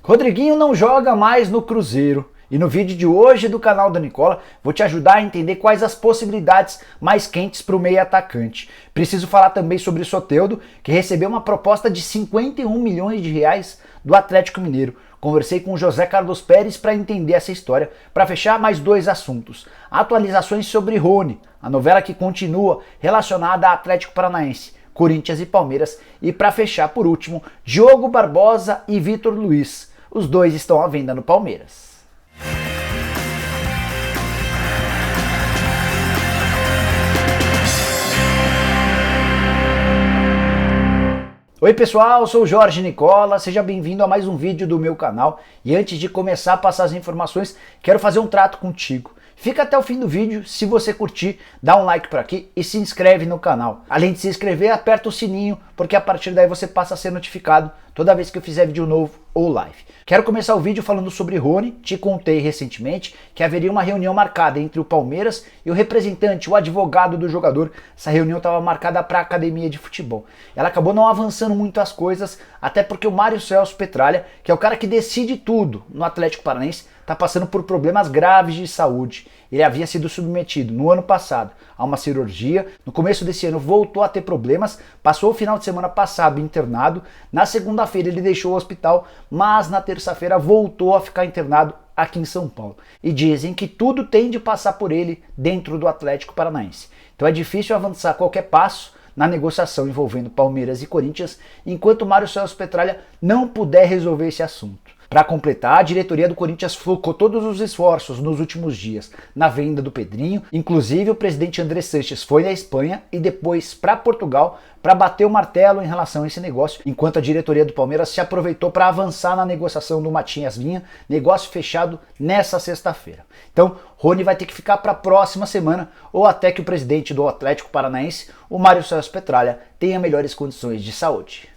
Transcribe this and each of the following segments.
Rodriguinho não joga mais no Cruzeiro. E no vídeo de hoje do canal da Nicola, vou te ajudar a entender quais as possibilidades mais quentes para o meio atacante. Preciso falar também sobre o Soteldo, que recebeu uma proposta de 51 milhões de reais do Atlético Mineiro. Conversei com o José Carlos Pérez para entender essa história. Para fechar, mais dois assuntos. Atualizações sobre Rony, a novela que continua relacionada a Atlético Paranaense, Corinthians e Palmeiras. E para fechar, por último, Diogo Barbosa e Vitor Luiz. Os dois estão à venda no Palmeiras. Oi pessoal, sou o Jorge Nicola, seja bem-vindo a mais um vídeo do meu canal. E antes de começar a passar as informações, quero fazer um trato contigo. Fica até o fim do vídeo, se você curtir, dá um like por aqui e se inscreve no canal. Além de se inscrever, aperta o sininho, porque a partir daí você passa a ser notificado toda vez que eu fizer vídeo novo ou live. Quero começar o vídeo falando sobre Rony. Te contei recentemente que haveria uma reunião marcada entre o Palmeiras e o representante, o advogado do jogador. Essa reunião estava marcada para a academia de futebol. Ela acabou não avançando muito as coisas, até porque o Mário Celso Petralha, que é o cara que decide tudo no Atlético Paranaense, está passando por problemas graves de saúde. Ele havia sido submetido no ano passado a uma cirurgia, no começo desse ano voltou a ter problemas, passou o final de semana passado internado, na segunda-feira ele deixou o hospital, mas na terça-feira voltou a ficar internado aqui em São Paulo. E dizem que tudo tem de passar por ele dentro do Atlético Paranaense. Então é difícil avançar qualquer passo na negociação envolvendo Palmeiras e Corinthians, enquanto o Mário Celso Petralha não puder resolver esse assunto. Para completar, a diretoria do Corinthians focou todos os esforços nos últimos dias na venda do Pedrinho. Inclusive, o presidente André Sanches foi na Espanha e depois para Portugal para bater o martelo em relação a esse negócio, enquanto a diretoria do Palmeiras se aproveitou para avançar na negociação do Matias Vinha, negócio fechado nessa sexta-feira. Então, Rony vai ter que ficar para a próxima semana ou até que o presidente do Atlético Paranaense, o Mário Celso Petralha, tenha melhores condições de saúde.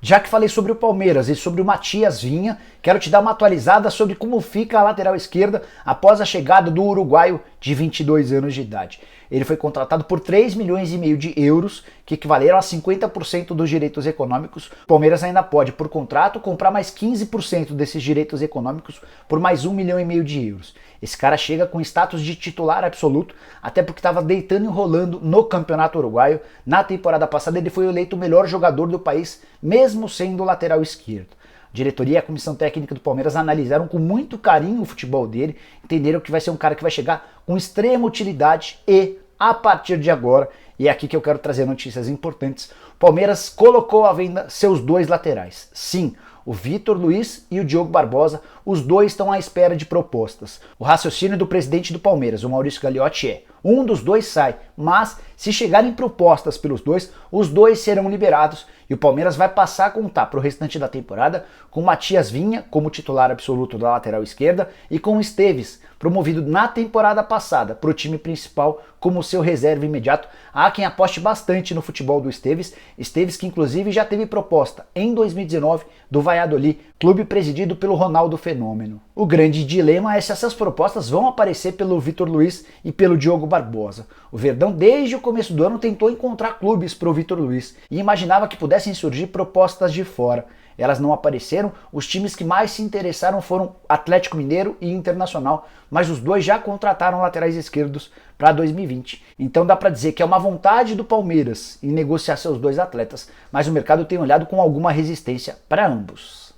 Já que falei sobre o Palmeiras e sobre o Matias Vinha, quero te dar uma atualizada sobre como fica a lateral esquerda após a chegada do uruguaio de 22 anos de idade. Ele foi contratado por 3,5 milhões de euros, que equivaleram a 50% dos direitos econômicos. O Palmeiras ainda pode, por contrato, comprar mais 15% desses direitos econômicos por mais 1,5 milhão de euros. Esse cara chega com status de titular absoluto, até porque estava deitando e rolando no Campeonato Uruguaio. Na temporada passada ele foi eleito o melhor jogador do país, mesmo sendo lateral esquerdo. A diretoria e a comissão técnica do Palmeiras analisaram com muito carinho o futebol dele, entenderam que vai ser um cara que vai chegar com extrema utilidade e, a partir de agora, e é aqui que eu quero trazer notícias importantes, o Palmeiras colocou à venda seus dois laterais. Sim, o Vitor Luiz e o Diogo Barbosa, os dois estão à espera de propostas. O raciocínio do presidente do Palmeiras, o Maurício Gagliotti, é: um dos dois sai, mas se chegarem propostas pelos dois, os dois serão liberados e o Palmeiras vai passar a contar para o restante da temporada com Matias Vinha como titular absoluto da lateral esquerda e com Esteves, promovido na temporada passada para o time principal como seu reserva imediato. Há quem aposte bastante no futebol do Esteves, Esteves que inclusive já teve proposta em 2019 do Valladolid, clube presidido pelo Ronaldo Fenômeno. O grande dilema é se essas propostas vão aparecer pelo Vitor Luiz e pelo Diogo Barbosa. O Verdão desde o começo do ano tentou encontrar clubes para o Vitor Luiz e imaginava que pudessem surgir propostas de fora. Elas não apareceram, os times que mais se interessaram foram Atlético Mineiro e Internacional, mas os dois já contrataram laterais esquerdos para 2020. Então dá para dizer que é uma vontade do Palmeiras em negociar seus dois atletas, mas o mercado tem olhado com alguma resistência para ambos.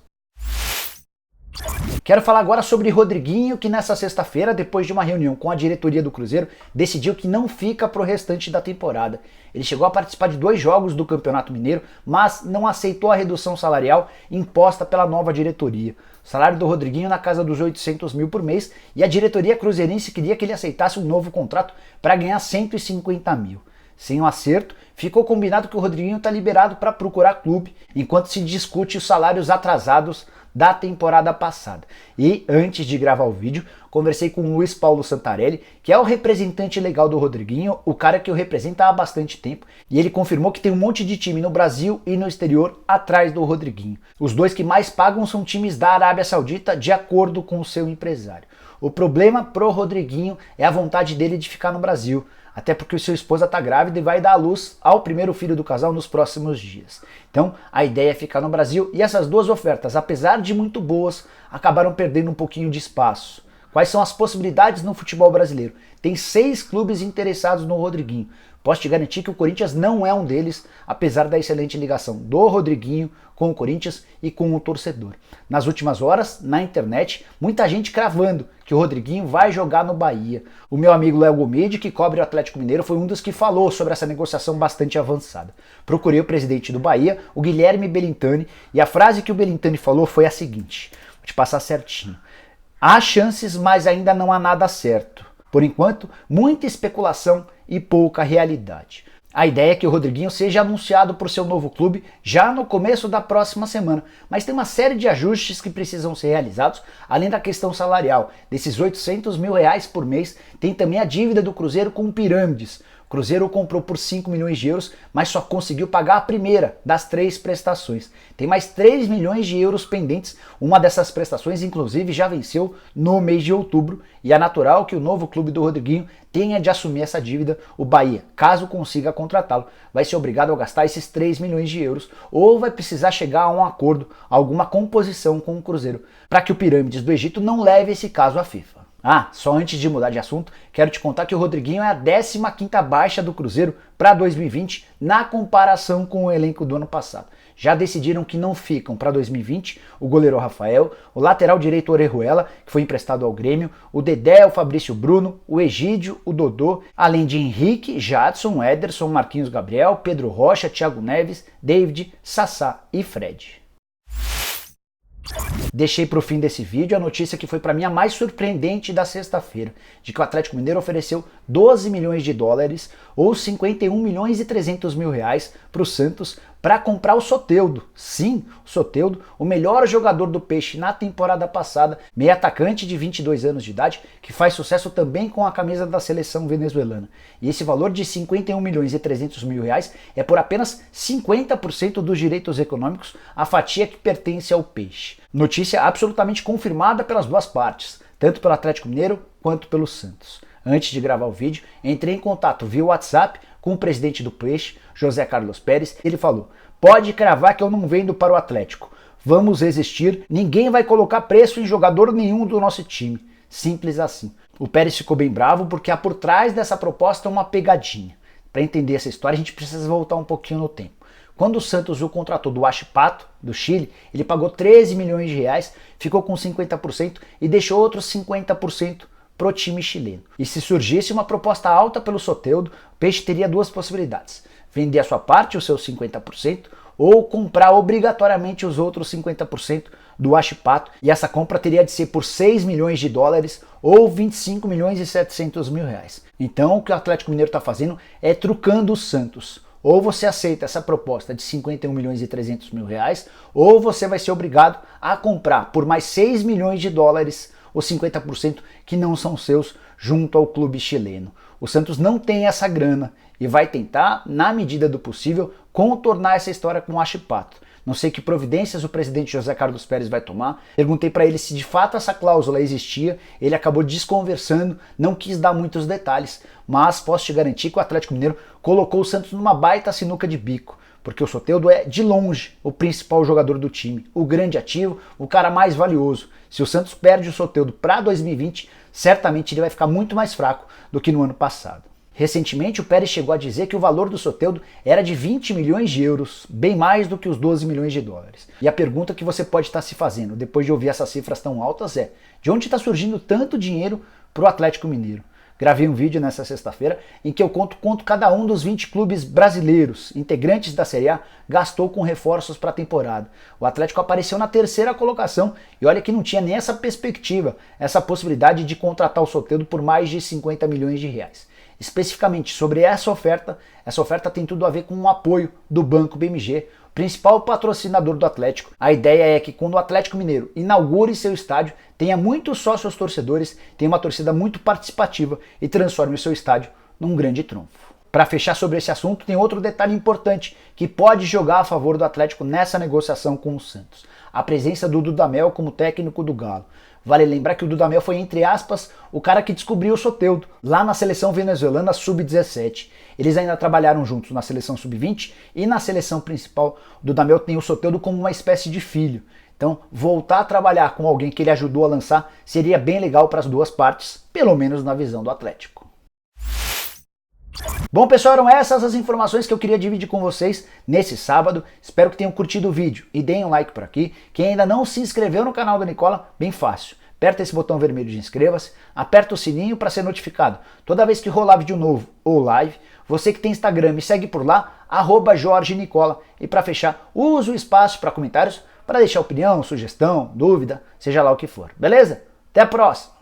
Quero falar agora sobre Rodriguinho, que nessa sexta-feira, depois de uma reunião com a diretoria do Cruzeiro, decidiu que não fica para o restante da temporada. Ele chegou a participar de 2 jogos do Campeonato Mineiro, mas não aceitou a redução salarial imposta pela nova diretoria. O salário do Rodriguinho na casa dos 800 mil por mês e a diretoria cruzeirense queria que ele aceitasse um novo contrato para ganhar 150 mil. Sem um acerto, ficou combinado que o Rodriguinho está liberado para procurar clube, enquanto se discute os salários atrasados da temporada passada. E antes de gravar o vídeo, conversei com o Luiz Paulo Santarelli, que é o representante legal do Rodriguinho, o cara que o representa há bastante tempo, e ele confirmou que tem um monte de time no Brasil e no exterior atrás do Rodriguinho. Os dois que mais pagam são times da Arábia Saudita, de acordo com o seu empresário. O problema pro Rodriguinho é a vontade dele de ficar no Brasil. até porque sua esposa está grávida e vai dar à luz ao primeiro filho do casal nos próximos dias. Então a ideia é ficar no Brasil e essas duas ofertas, apesar de muito boas, acabaram perdendo um pouquinho de espaço. Quais são as possibilidades no futebol brasileiro? Tem 6 clubes interessados no Rodriguinho. Posso te garantir que o Corinthians não é um deles, apesar da excelente ligação do Rodriguinho com o Corinthians e com o torcedor. Nas últimas horas, na internet, muita gente cravando que o Rodriguinho vai jogar no Bahia. O meu amigo Léo Gomide, que cobre o Atlético Mineiro, foi um dos que falou sobre essa negociação bastante avançada. Procurei o presidente do Bahia, o Guilherme Belintani, e a frase que o Belintani falou foi a seguinte, vou te passar certinho. Há chances, mas ainda não há nada certo. Por enquanto, muita especulação e pouca realidade. A ideia é que o Rodriguinho seja anunciado por seu novo clube já no começo da próxima semana, mas tem uma série de ajustes que precisam ser realizados, além da questão salarial. Desses R$800 mil por mês, tem também a dívida do Cruzeiro com Pirâmides. O Cruzeiro comprou por 5 milhões de euros, mas só conseguiu pagar a primeira das 3 prestações. Tem mais 3 milhões de euros pendentes, uma dessas prestações inclusive já venceu no mês de outubro, e é natural que o novo clube do Rodriguinho tenha de assumir essa dívida. O Bahia, caso consiga contratá-lo, vai ser obrigado a gastar esses 3 milhões de euros, ou vai precisar chegar a um acordo, a alguma composição com o Cruzeiro, para que o Pirâmides do Egito não leve esse caso à FIFA. Ah, só antes de mudar de assunto, quero te contar que o Rodriguinho é a 15ª baixa do Cruzeiro para 2020 na comparação com o elenco do ano passado. Já decidiram que não ficam para 2020 o goleiro Rafael, o lateral direito Orejuela, que foi emprestado ao Grêmio, o Dedé, o Fabrício Bruno, o Egídio, o Dodô, além de Henrique, Jadson, Ederson, Marquinhos Gabriel, Pedro Rocha, Thiago Neves, David, Sassá e Fred. Deixei para o fim desse vídeo a notícia que foi para mim a mais surpreendente da sexta-feira, de que o Atlético Mineiro ofereceu 12 milhões de dólares ou 51 milhões e 300 mil reais para o Santos para comprar o Soteldo. Sim, o Soteldo, o melhor jogador do Peixe na temporada passada, meio atacante de 22 anos de idade, que faz sucesso também com a camisa da seleção venezuelana. E esse valor de 51 milhões e 300 mil reais é por apenas 50% dos direitos econômicos, a fatia que pertence ao Peixe. Notícia absolutamente confirmada pelas duas partes, tanto pelo Atlético Mineiro quanto pelo Santos. Antes de gravar o vídeo, entrei em contato via WhatsApp com o presidente do Peixe, José Carlos Pérez. Ele falou: pode cravar que eu não vendo para o Atlético. Vamos resistir, ninguém vai colocar preço em jogador nenhum do nosso time. Simples assim. O Pérez ficou bem bravo porque há por trás dessa proposta uma pegadinha. Para entender essa história a gente precisa voltar um pouquinho no tempo. Quando o Santos o contratou do Huachipato, do Chile, ele pagou 13 milhões de reais, ficou com 50% e deixou outros 50% pro time chileno. E se surgisse uma proposta alta pelo Soteldo, o Peixe teria duas possibilidades: vender a sua parte, os seus 50%, ou comprar obrigatoriamente os outros 50% do Huachipato, e essa compra teria de ser por 6 milhões de dólares ou 25 milhões e 700 mil reais. Então o que o Atlético Mineiro está fazendo é trucando o Santos. Ou você aceita essa proposta de 51 milhões e 300 mil reais, ou você vai ser obrigado a comprar por mais 6 milhões de dólares os 50% que não são seus junto ao clube chileno. O Santos não tem essa grana e vai tentar, na medida do possível, contornar essa história com o Huachipato. Não sei que providências o presidente José Carlos Pérez vai tomar. Perguntei para ele se de fato essa cláusula existia. Ele acabou desconversando, não quis dar muitos detalhes, mas posso te garantir que o Atlético Mineiro colocou o Santos numa baita sinuca de bico, porque o Soteldo é, de longe, o principal jogador do time, o grande ativo, o cara mais valioso. Se o Santos perde o Soteldo para 2020, certamente ele vai ficar muito mais fraco do que no ano passado. Recentemente, o Pérez chegou a dizer que o valor do Soteldo era de 20 milhões de euros, bem mais do que os 12 milhões de dólares. E a pergunta que você pode estar se fazendo, depois de ouvir essas cifras tão altas, é: de onde está surgindo tanto dinheiro para o Atlético Mineiro? Gravei um vídeo nessa sexta-feira em que eu conto quanto cada um dos 20 clubes brasileiros, integrantes da Série A, gastou com reforços para a temporada. O Atlético apareceu na 3ª colocação e olha que não tinha nem essa perspectiva, essa possibilidade de contratar o Soteldo por mais de 50 milhões de reais. Especificamente sobre essa oferta tem tudo a ver com o apoio do Banco BMG, principal patrocinador do Atlético. A ideia é que quando o Atlético Mineiro inaugure seu estádio, tenha muitos sócios torcedores, tenha uma torcida muito participativa e transforme o seu estádio num grande trunfo. Para fechar sobre esse assunto, tem outro detalhe importante que pode jogar a favor do Atlético nessa negociação com o Santos. a presença do Dudamel como técnico do Galo. Vale lembrar que o Dudamel foi, entre aspas, o cara que descobriu o Soteldo, lá na seleção venezuelana sub-17. Eles ainda trabalharam juntos na seleção sub-20 e na seleção principal. O Dudamel tem o Soteldo como uma espécie de filho. Então, voltar a trabalhar com alguém que ele ajudou a lançar seria bem legal para as duas partes, pelo menos na visão do Atlético. Bom, pessoal, eram essas as informações que eu queria dividir com vocês nesse sábado. Espero que tenham curtido o vídeo e deem um like por aqui. Quem ainda não se inscreveu no canal do Nicola, bem fácil. Aperta esse botão vermelho de inscreva-se, aperta o sininho para ser notificado toda vez que rolar vídeo novo ou live. Você que tem Instagram, me segue por lá, @JorgeNicola. E para fechar, use o espaço para comentários para deixar opinião, sugestão, dúvida, seja lá o que for. Beleza? Até a próxima!